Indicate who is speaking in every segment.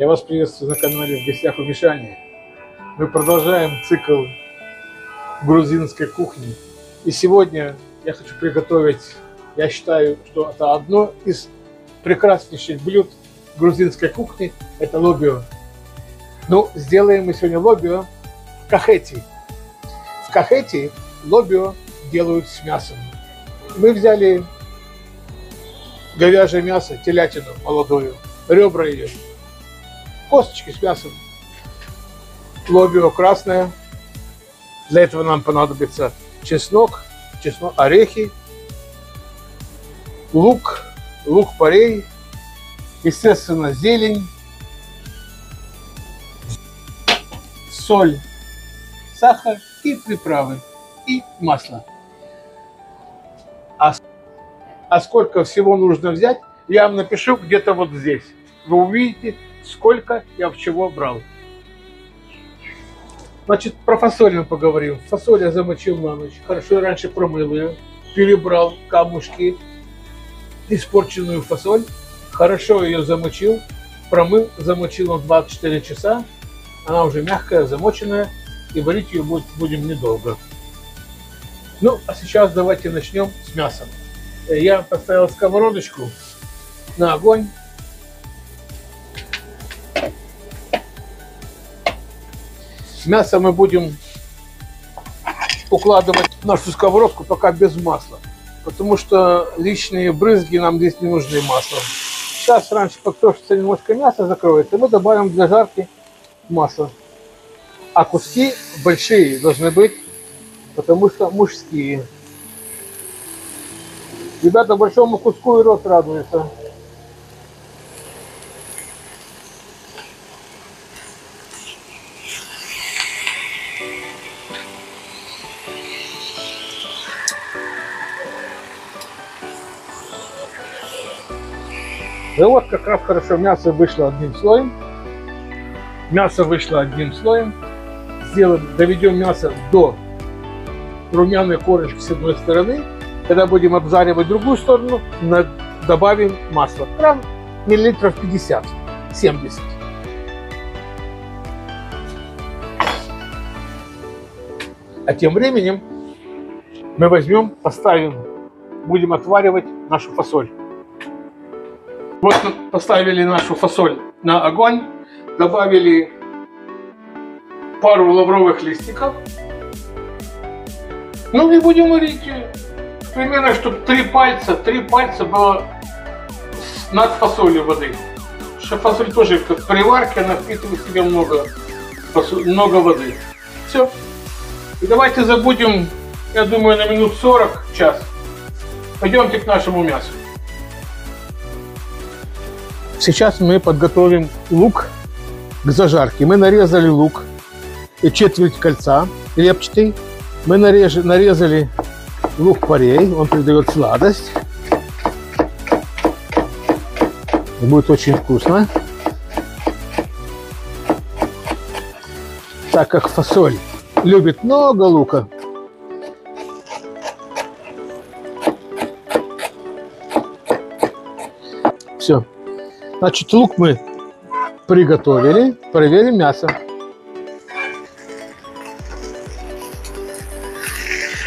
Speaker 1: Я вас приветствую на канале «В гостях у Мишани». Мы продолжаем цикл грузинской кухни. И сегодня я хочу приготовить, я считаю, что это одно из прекраснейших блюд грузинской кухни. Это лобио. Ну, сделаем мы сегодня лобио в кахети. В кахети лобио делают с мясом. Мы взяли говяжье мясо, телятину молодую, ребра ее, косточки с мясом, лобио красное. Для этого нам понадобится чеснок, орехи, лук-порей, естественно, зелень, соль, сахар и приправы, и масло. А сколько всего нужно взять, я вам напишу где-то вот здесь. Вы увидите, сколько я в чего брал. Значит, про фасоль мы поговорим. Фасоль я замочил на ночь. Хорошо, я раньше промыл ее, перебрал камушки, испорченную фасоль. Хорошо ее замочил, промыл, замочил на 24 часа. Она уже мягкая, замоченная, и варить ее будем недолго. Ну, а сейчас давайте начнем с мясом. Я поставил сковородочку на огонь. Мясо мы будем укладывать в нашу сковородку пока без масла, потому что лишние брызги нам здесь не нужны маслом. Сейчас раньше подтушится немножко мясо, закроется, мы добавим для жарки масло. А куски большие должны быть, потому что мужские. Ребята, большому куску и рот радуется. И вот как раз хорошо мясо вышло одним слоем. Доведем мясо до румяной корочки с одной стороны. Когда будем обжаривать другую сторону, добавим масло. Грамм миллилитров 50-70. А тем временем мы будем отваривать нашу фасоль. Вот мы поставили нашу фасоль на огонь, добавили пару лавровых листиков. Ну и будем варить примерно, чтобы 3 пальца было над фасолью воды. Потому что фасоль тоже как при варке, она впитывает в себя много воды. Все. И давайте забудем, я думаю, на минут 40, час. Пойдемте к нашему мясу. Сейчас мы подготовим лук к зажарке. Мы нарезали лук и четверть кольца репчатый. Мы нарезали лук-порей, он придает сладость. Будет очень вкусно. Так как фасоль любит много лука, все. Значит, лук мы приготовили. Проверим мясо.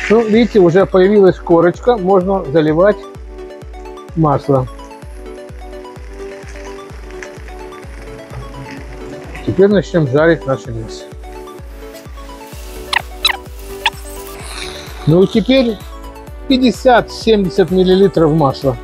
Speaker 1: Ну, видите, уже появилась корочка. Можно заливать масло. Теперь начнем жарить наше мясо. Ну и теперь 50-70 миллилитров масла.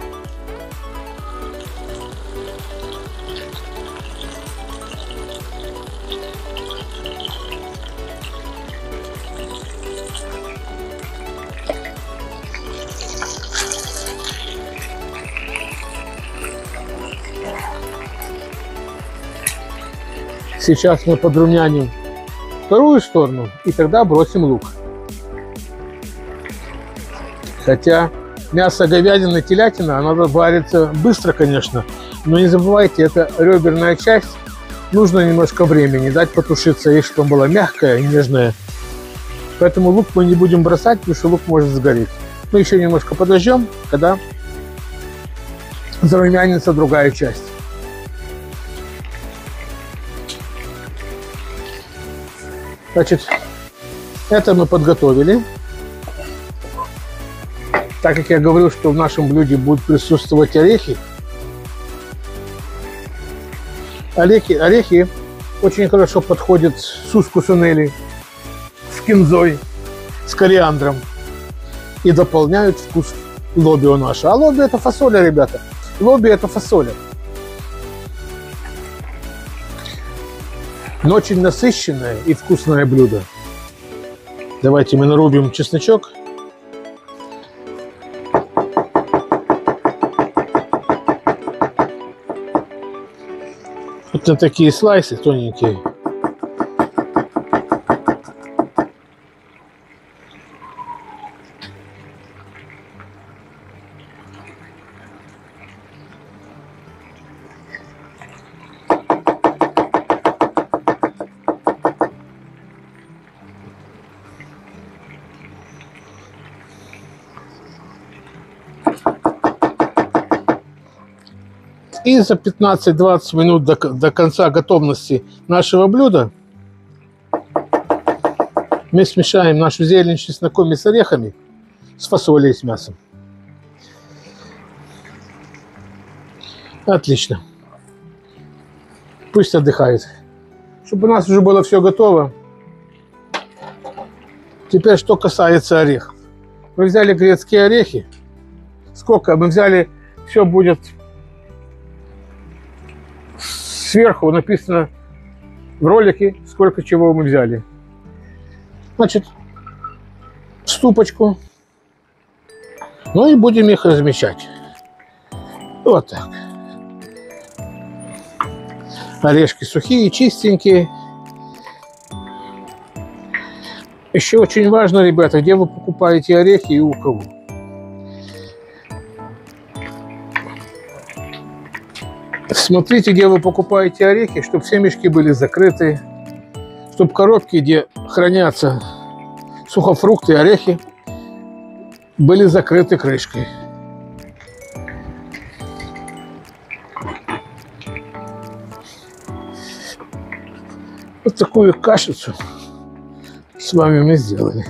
Speaker 1: Сейчас мы подрумяним вторую сторону и тогда бросим лук. Хотя мясо говядины, телятина, она варится быстро, конечно, но не забывайте, это реберная часть, нужно немножко времени дать потушиться, и чтобы была мягкая и нежная. Поэтому лук мы не будем бросать, потому что лук может сгореть. Мы еще немножко подождем, когда зарумянится другая часть. Значит, это мы подготовили. Так как я говорил, что в нашем блюде будут присутствовать орехи. Орехи очень хорошо подходят с ускусунели, с кинзой, с кориандром и дополняют вкус лобио наше. А лобио это фасоля, ребята. Лобио это фасоля. Но очень насыщенное и вкусное блюдо. Давайте мы нарубим чесночок. Вот на такие слайсы тоненькие. И за 15-20 минут до конца готовности нашего блюда мы смешаем нашу зелень с чесноком и с орехами, с фасолей и с мясом. Отлично. Пусть отдыхает. Чтобы у нас уже было все готово. Теперь, что касается орехов. Мы взяли грецкие орехи. Сколько? Мы взяли, все будет... Сверху написано в ролике, сколько чего мы взяли. Значит, ступочку. Ну и будем их размещать. Вот так. Орешки сухие, чистенькие. Еще очень важно, ребята, где вы покупаете орехи и у кого. Смотрите, где вы покупаете орехи, чтобы все мешки были закрыты, чтобы коробки, где хранятся сухофрукты и орехи, были закрыты крышкой. Вот такую кашицу с вами мы сделали.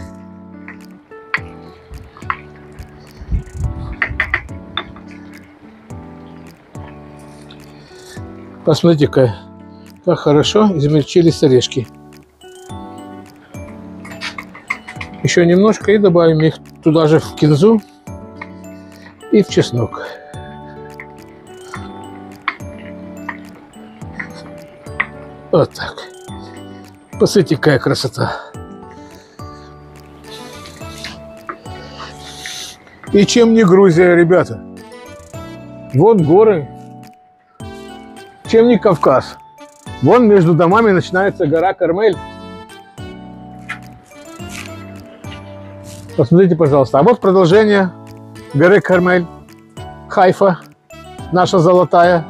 Speaker 1: Посмотрите, как хорошо измельчились орешки. Еще немножко и добавим их туда же в кинзу и в чеснок. Вот так. Посмотрите, какая красота. И чем не Грузия, ребята? Вот горы. Чем не Кавказ? Вон между домами начинается гора Кармель. Посмотрите, пожалуйста. А вот продолжение горы Кармель. Хайфа, наша золотая.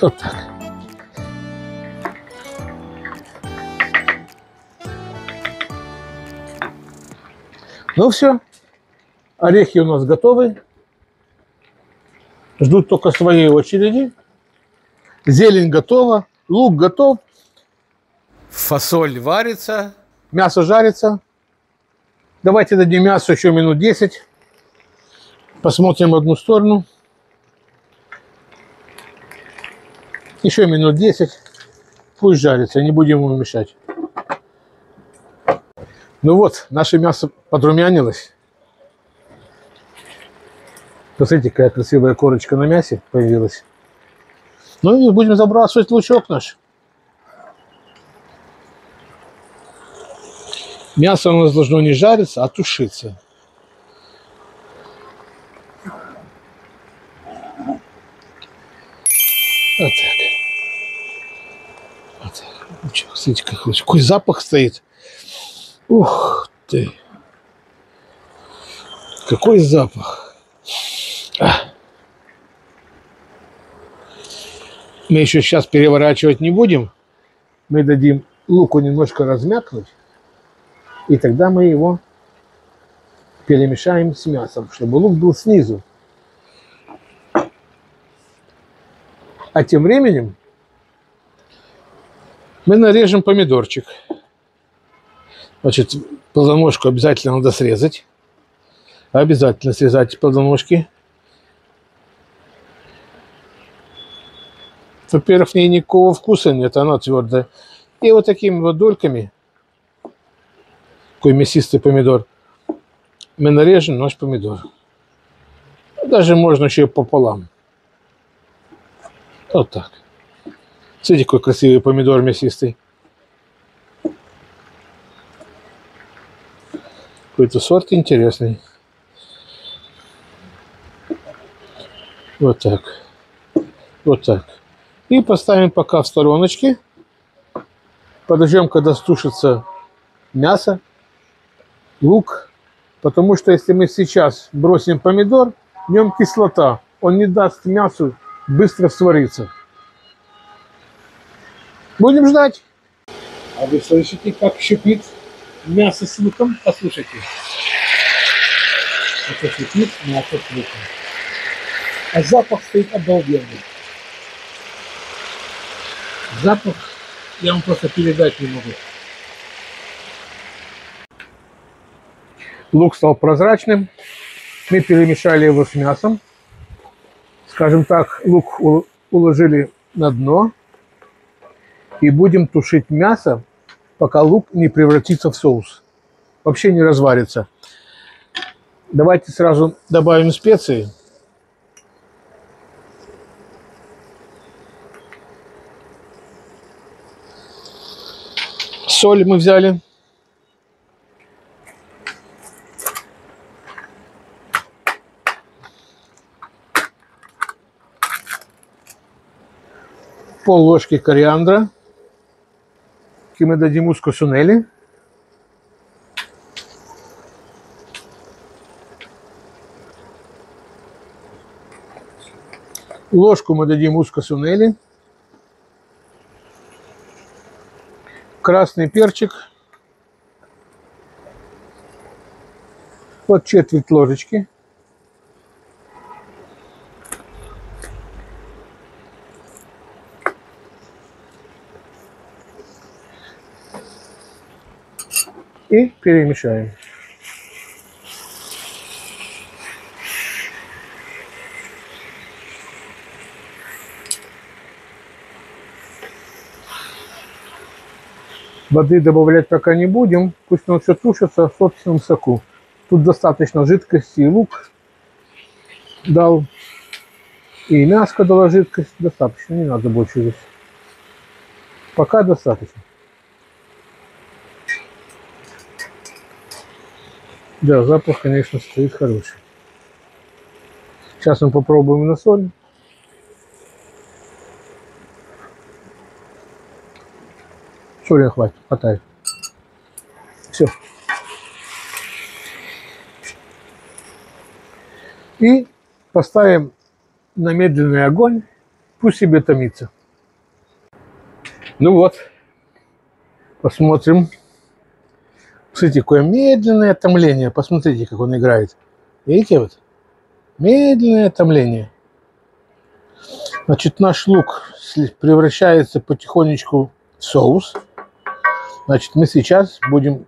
Speaker 1: Вот так. Ну все. Орехи у нас готовы. Ждут только своей очереди. Зелень готова. Лук готов. Фасоль варится. Мясо жарится. Давайте дадим мясу еще минут 10. Посмотрим одну сторону. Еще минут 10. Пусть жарится. Не будем ему мешать. Ну вот, наше мясо подрумянилось. Посмотрите, какая красивая корочка на мясе появилась. Ну и будем забрасывать лучок наш. Мясо у нас должно не жариться, а тушиться. Вот так. Вот так. Лучок, смотрите, какой запах стоит. Ух ты. Какой запах. Мы еще сейчас переворачивать не будем. Мы дадим луку немножко размякнуть. И тогда мы его перемешаем с мясом, чтобы лук был снизу. А тем временем мы нарежем помидорчик. Значит, плодоножку обязательно надо срезать. Обязательно срезать плодоножки. Во-первых, в ней никакого вкуса нет, она твердая. И вот такими вот дольками, такой мясистый помидор, мы нарежем наш помидор. Даже можно еще и пополам. Вот так. Смотрите, какой красивый помидор мясистый. Какой-то сорт интересный. Вот так. Вот так. И поставим пока в стороночке. Подождем, когда стушится мясо, лук. Потому что если мы сейчас бросим помидор, в нем кислота. Он не даст мясу быстро свариться. Будем ждать. А вы слышите, как шипит мясо с луком? Послушайте. Это шипит мясо с луком. А запах стоит обалденный. Запах я вам просто передать не могу. Лук стал прозрачным. Мы перемешали его с мясом. Скажем так, лук уложили на дно. И будем тушить мясо, пока лук не превратится в соус. Вообще не разварится. Давайте сразу добавим специи. Соль мы взяли. Пол-ложки кориандра. И мы дадим мускус-сунели. Ложку мы дадим мускус-сунели. Красный перчик. Вот четверть ложечки. И перемешаем. Воды добавлять пока не будем. Пусть оно все тушится в собственном соку. Тут достаточно жидкости, и лук дал. И мяско дала жидкость. Достаточно, не надо больше здесь. Пока достаточно. Да, запах, конечно, стоит хороший. Сейчас мы попробуем на соль. Соли хватает. Все. И поставим на медленный огонь. Пусть себе томится. Ну вот. Посмотрим. Смотрите, какое медленное томление. Посмотрите, как он играет. Видите, вот? Медленное томление. Значит, наш лук превращается потихонечку в соус. Значит, мы сейчас будем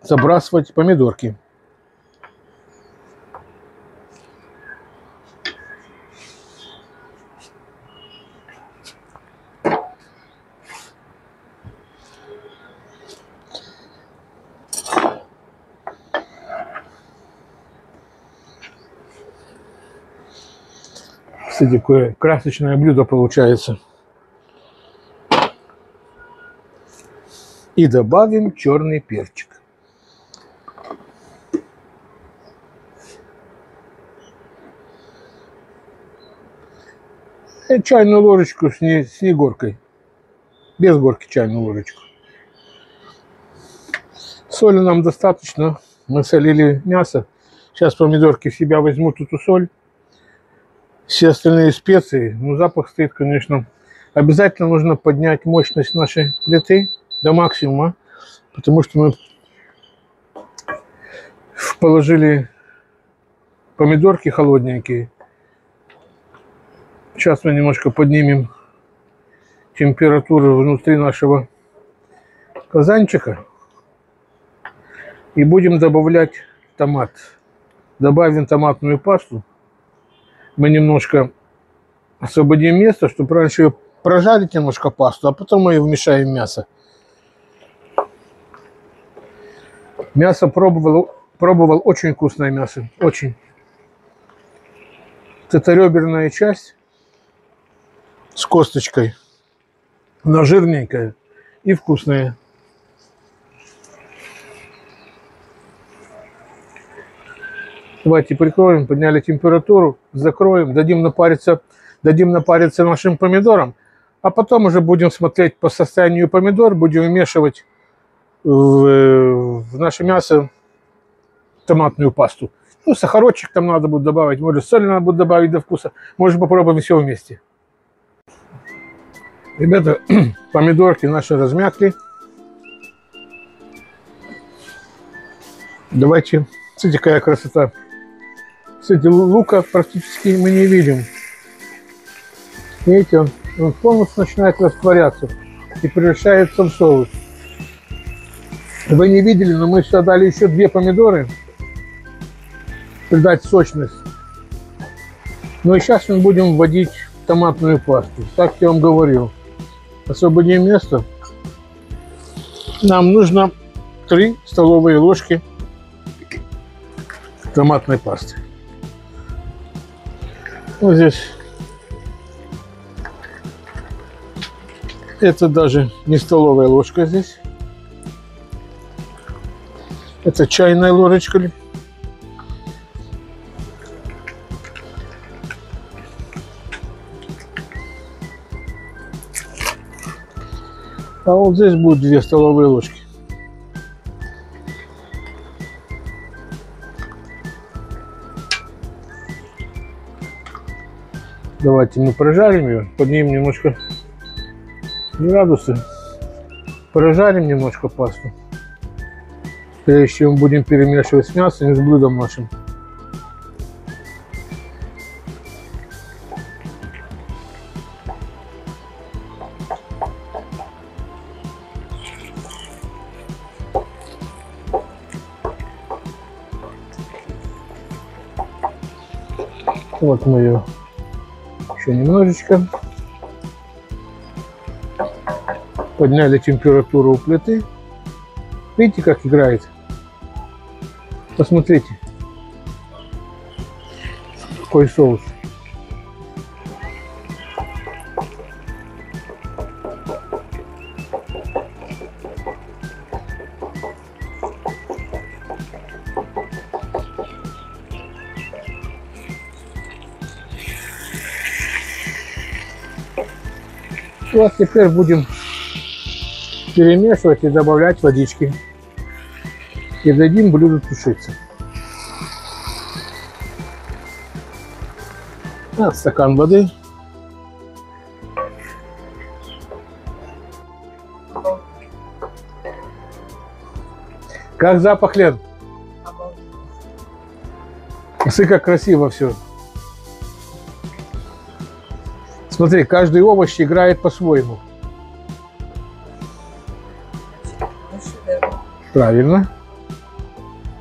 Speaker 1: забрасывать помидорки. Кстати, какое красочное блюдо получается. И добавим черный перчик. И чайную ложечку с не горкой. Без горки чайную ложечку. Соли нам достаточно. Мы солили мясо. Сейчас помидорки в себя возьмут эту соль. Все остальные специи. Ну, запах стоит, конечно. Обязательно нужно поднять мощность нашей плиты до максимума. Потому что мы положили помидорки холодненькие. Сейчас мы немножко поднимем температуру внутри нашего казанчика и будем добавлять томат. Добавим томатную пасту. Мы немножко освободим место, чтобы раньше ее прожарить немножко пасту, а потом мы ее вмешаем в мясо. Мясо пробовал, очень вкусное мясо, очень. Это реберная часть с косточкой, но жирненькая и вкусная. Давайте прикроем, подняли температуру, закроем, дадим напариться нашим помидорам, а потом уже будем смотреть по состоянию помидор, будем вмешивать в наше мясо томатную пасту. Ну, сахарочек там надо будет добавить, может, соль надо будет добавить до вкуса. Можно попробовать все вместе. Ребята, помидорки наши размякли. Давайте, смотрите, какая красота. Кстати, лука практически мы не видим. Видите, он полностью начинает растворяться и превращается в соус. Вы не видели, но мы сюда дали еще 2 помидоры, придать сочность. Ну и сейчас мы будем вводить томатную пасту. Так я вам говорил. Освободим место. Нам нужно 3 столовые ложки томатной пасты. Вот здесь. Это даже не столовая ложка здесь. Это чайная ложечка. А вот здесь будет 2 столовые ложки. Давайте мы прожарим ее, поднимем немножко градусы, прожарим немножко пасту, прежде чем будем перемешивать с мясом и с блюдом нашим. Вот мы ее еще немножечко подняли температуру у плиты. Видите, как играет? Посмотрите, какой соус. Вот теперь будем перемешивать и добавлять водички. И дадим блюду тушиться. Стакан воды. Как запах, Лен? Смотри, как красиво все. Смотри, каждый овощ играет по-своему. Правильно.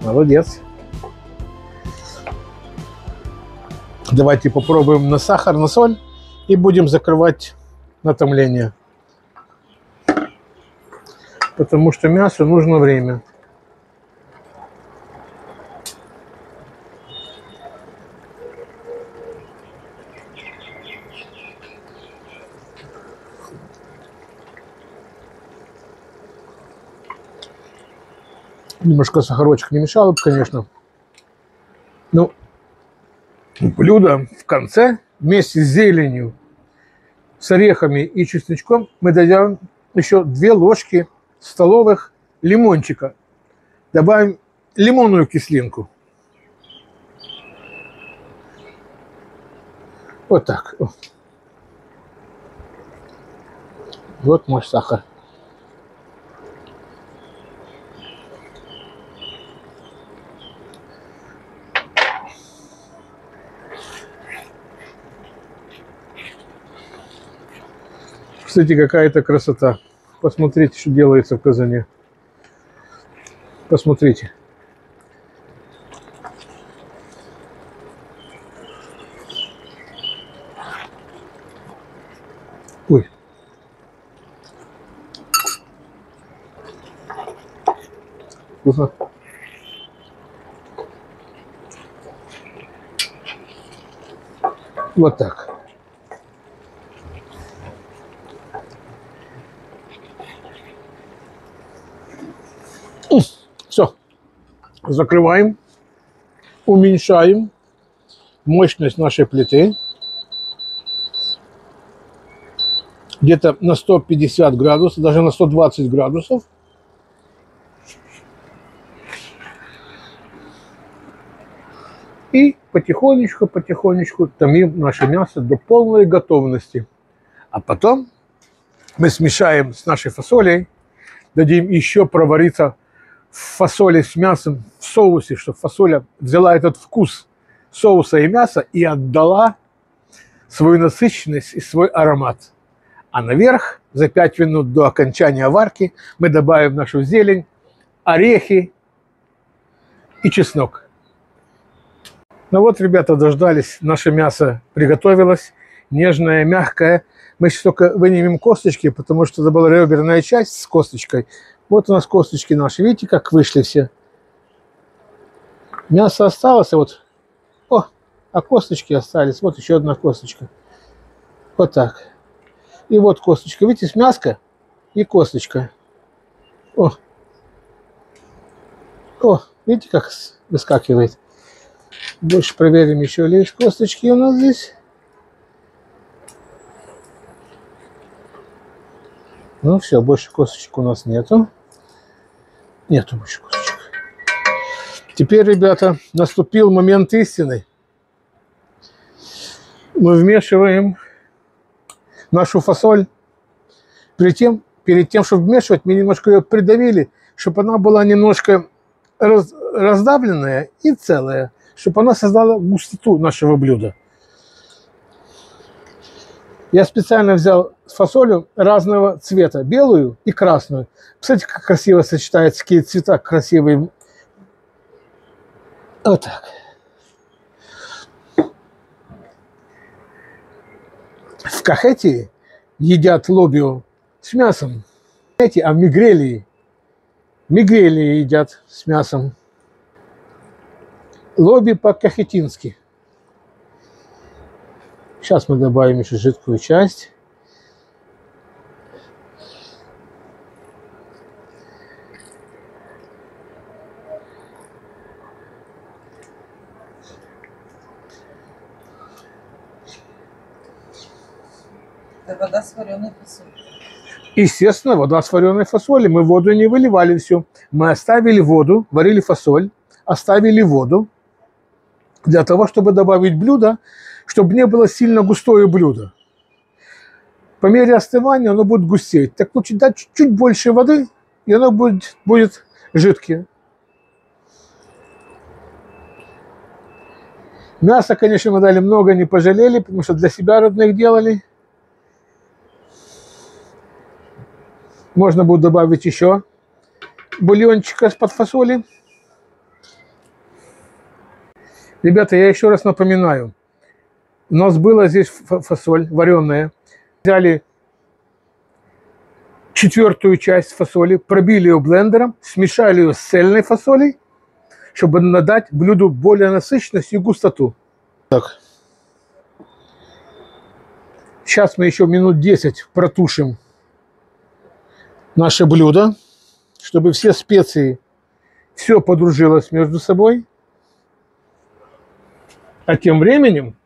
Speaker 1: Молодец. Давайте попробуем на сахар, на соль и будем закрывать на томление. Потому что мясу нужно время. Немножко сахарочек не мешало бы, конечно. Но блюдо в конце вместе с зеленью, с орехами и чесночком мы дадим еще 2 ложки столовых лимончика. Добавим лимонную кислинку. Вот так. Вот мой сахар. Кстати, какая-то красота. Посмотрите, что делается в казане. Посмотрите. Ой. Вкусно. Вот так. Все. Закрываем. Уменьшаем мощность нашей плиты. Где-то на 150 градусов, даже на 120 градусов. И потихонечку томим наше мясо до полной готовности. А потом мы смешаем с нашей фасолей, дадим еще провариться в фасоли с мясом в соусе, чтобы фасоля взяла этот вкус соуса и мяса и отдала свою насыщенность и свой аромат. А наверх за 5 минут до окончания варки мы добавим нашу зелень, орехи и чеснок. Ну вот, ребята, дождались, наше мясо приготовилось, нежное, мягкое. Мы сейчас только вынимем косточки, потому что это была реберная часть с косточкой. Вот у нас косточки наши, видите, как вышли все. Мясо осталось, а вот, а косточки остались. Вот еще одна косточка. Вот так. И вот косточка, видите, с мяска и косточка. О, видите, как выскакивает. Больше проверим еще, ли есть косточки у нас здесь. Ну все, больше косточек у нас нету. Нету больше косточек. Теперь, ребята, наступил момент истины. Мы вмешиваем нашу фасоль. Перед тем, чтобы вмешивать, мы немножко ее придавили, чтобы она была немножко раздавленная и целая, чтобы она создала густоту нашего блюда. Я специально взял фасолью разного цвета, белую и красную. Кстати, как красиво сочетаются, какие цвета красивые. Вот так. В Кахетии едят лобио с мясом. А в Мигрелии едят с мясом. Лоби по-кахетински. Сейчас мы добавим еще жидкую часть.
Speaker 2: Это вода с вареной фасолью.
Speaker 1: Естественно, вода с вареной фасоли. Мы воду не выливали все. Мы оставили воду, варили фасоль, оставили воду для того, чтобы добавить блюдо, чтобы не было сильно густое блюдо. По мере остывания оно будет густеть. Так лучше дать чуть-чуть больше воды, и оно будет жидкое. Мясо, конечно, мы дали много, не пожалели, потому что для себя родных делали. Можно будет добавить еще бульончика из-под фасоли. Ребята, я еще раз напоминаю. У нас была здесь фасоль вареная. Взяли 1/4 часть фасоли, пробили ее блендером, смешали ее с цельной фасолей, чтобы надать блюду более насыщенность и густоту. Так. Сейчас мы еще минут 10 протушим наше блюдо, чтобы все специи, все подружилось между собой. А тем временем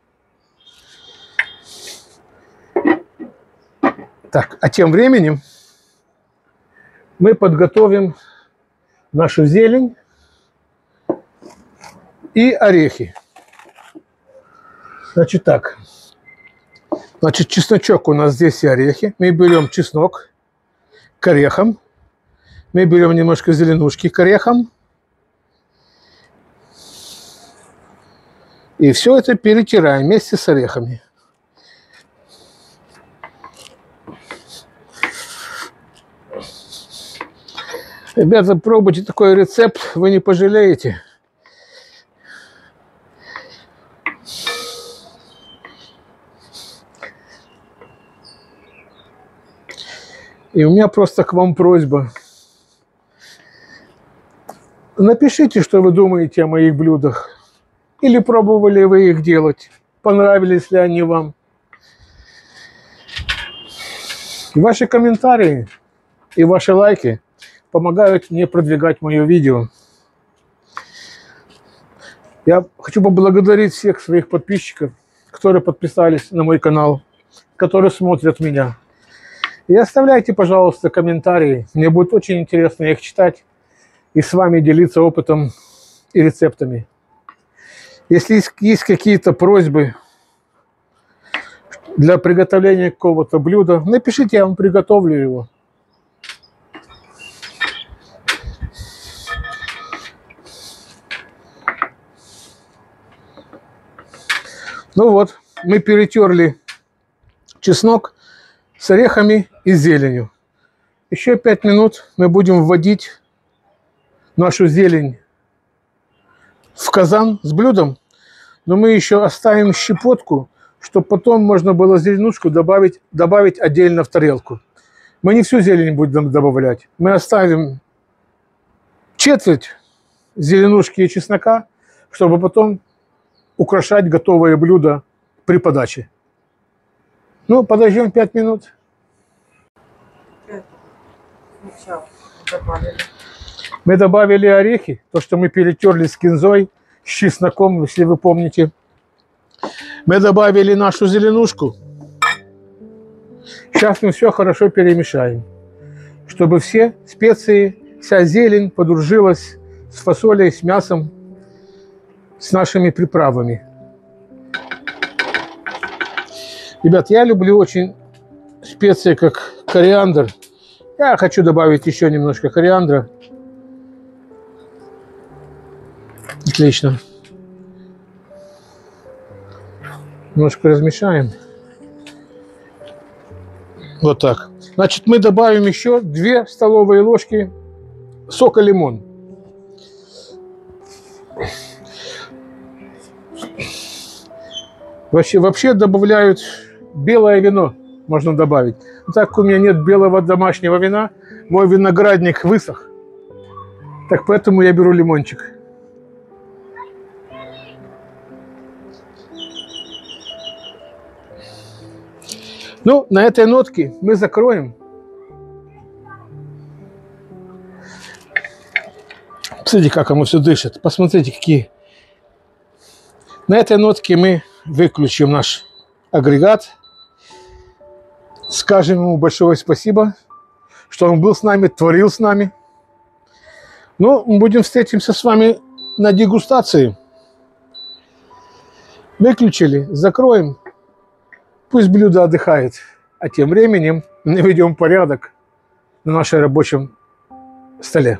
Speaker 1: мы подготовим нашу зелень и орехи. Значит так. Значит, чесночок у нас здесь и орехи. Мы берем чеснок к орехам. Мы берем немножко зеленушки к орехам. И все это перетираем вместе с орехами. Ребята, пробуйте такой рецепт, вы не пожалеете. И у меня просто к вам просьба. Напишите, что вы думаете о моих блюдах. Или пробовали вы их делать. Понравились ли они вам. И ваши комментарии и ваши лайки помогают мне продвигать мое видео. Я хочу поблагодарить всех своих подписчиков, которые подписались на мой канал, которые смотрят меня. И оставляйте, пожалуйста, комментарии. Мне будет очень интересно их читать и с вами делиться опытом и рецептами. Если есть какие-то просьбы для приготовления какого-то блюда, напишите, я вам приготовлю его. Ну вот, мы перетерли чеснок с орехами и зеленью. Еще 5 минут мы будем вводить нашу зелень в казан с блюдом, но мы еще оставим щепотку, чтобы потом можно было зеленушку добавить отдельно в тарелку. Мы не всю зелень будем добавлять. Мы оставим четверть зеленушки и чеснока, чтобы потом украшать готовое блюдо при подаче. Ну, подождем 5 минут. Мы добавили орехи, то, что мы перетерли с кинзой, с чесноком, если вы помните. Мы добавили нашу зеленушку. Сейчас мы все хорошо перемешаем, чтобы все специи, вся зелень подружилась с фасолью, с мясом, с нашими приправами. Ребят, я люблю очень специи, как кориандр. Я хочу добавить еще немножко кориандра. Отлично. Немножко размешаем. Вот так. Значит, мы добавим еще 2 столовые ложки сока лимон. Вообще добавляют белое вино, можно добавить. Но так как у меня нет белого домашнего вина, мой виноградник высох. Так поэтому я беру лимончик. Ну, на этой нотке мы закроем. Посмотрите, как оно все дышит. Посмотрите, какие. На этой нотке мы выключим наш агрегат. Скажем ему большое спасибо, что он был с нами, творил с нами. Ну, мы будем встретимся с вами на дегустации. Выключили, закроем. Пусть блюдо отдыхает. А тем временем наведем порядок на нашем рабочем столе.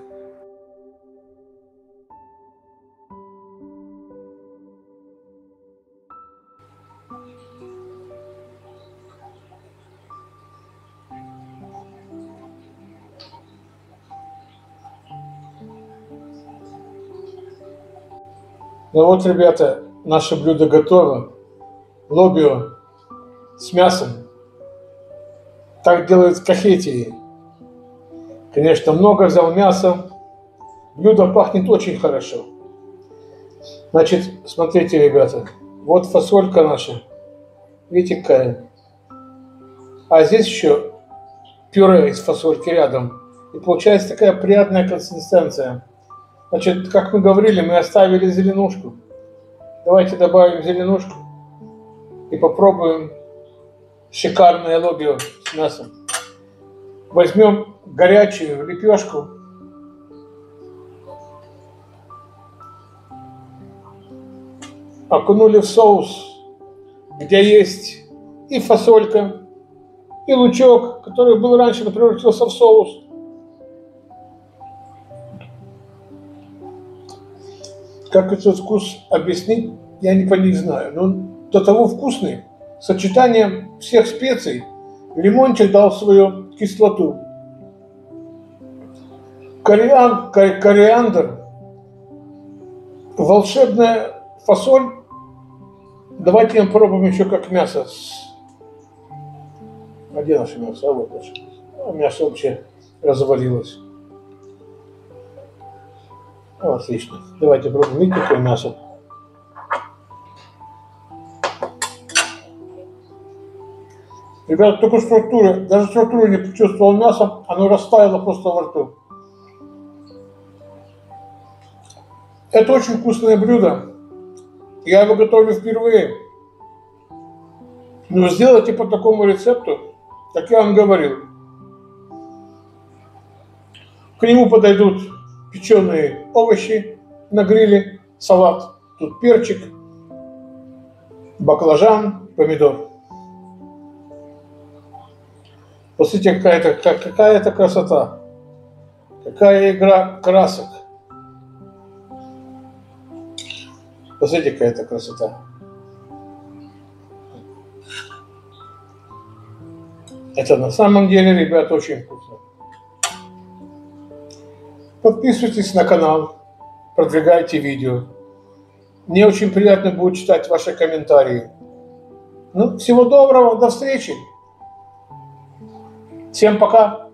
Speaker 1: Ну вот, ребята, наше блюдо готово. Лобио с мясом. Так делают в Кахетии. Конечно, много взял мяса. Блюдо пахнет очень хорошо. Значит, смотрите, ребята. Вот фасолька наша. Видите, какая? А здесь еще пюре из фасольки рядом. И получается такая приятная консистенция. Значит, как мы говорили, мы оставили зеленушку. Давайте добавим зеленушку и попробуем шикарное лобио с мясом. Возьмем горячую лепешку. Окунули в соус, где есть и фасолька, и лучок, который был раньше, но превратился в соус. Как этот вкус объяснить, я не знаю. Но до того вкусный. Сочетание всех специй. Лимончик дал свою кислоту. кориандр, волшебная фасоль. Давайте мы попробуем еще как мясо. А где наше мясо? А вот наше. Мясо вообще развалилось. О, отлично. Давайте попробуем. Видите, какое мясо? Ребята, только даже структуру не почувствовал мяса, оно растаяло просто во рту. Это очень вкусное блюдо. Я его готовлю впервые. Но сделайте по такому рецепту, как я вам говорил. К нему подойдут печеные овощи на гриле, салат. Тут перчик, баклажан, помидор. Посмотрите, какая-то красота. Какая игра красок. Посмотрите, какая-то красота. Это на самом деле, ребят, очень вкусно. Подписывайтесь на канал, продвигайте видео. Мне очень приятно будет читать ваши комментарии. Ну, всего доброго, до встречи. Всем пока.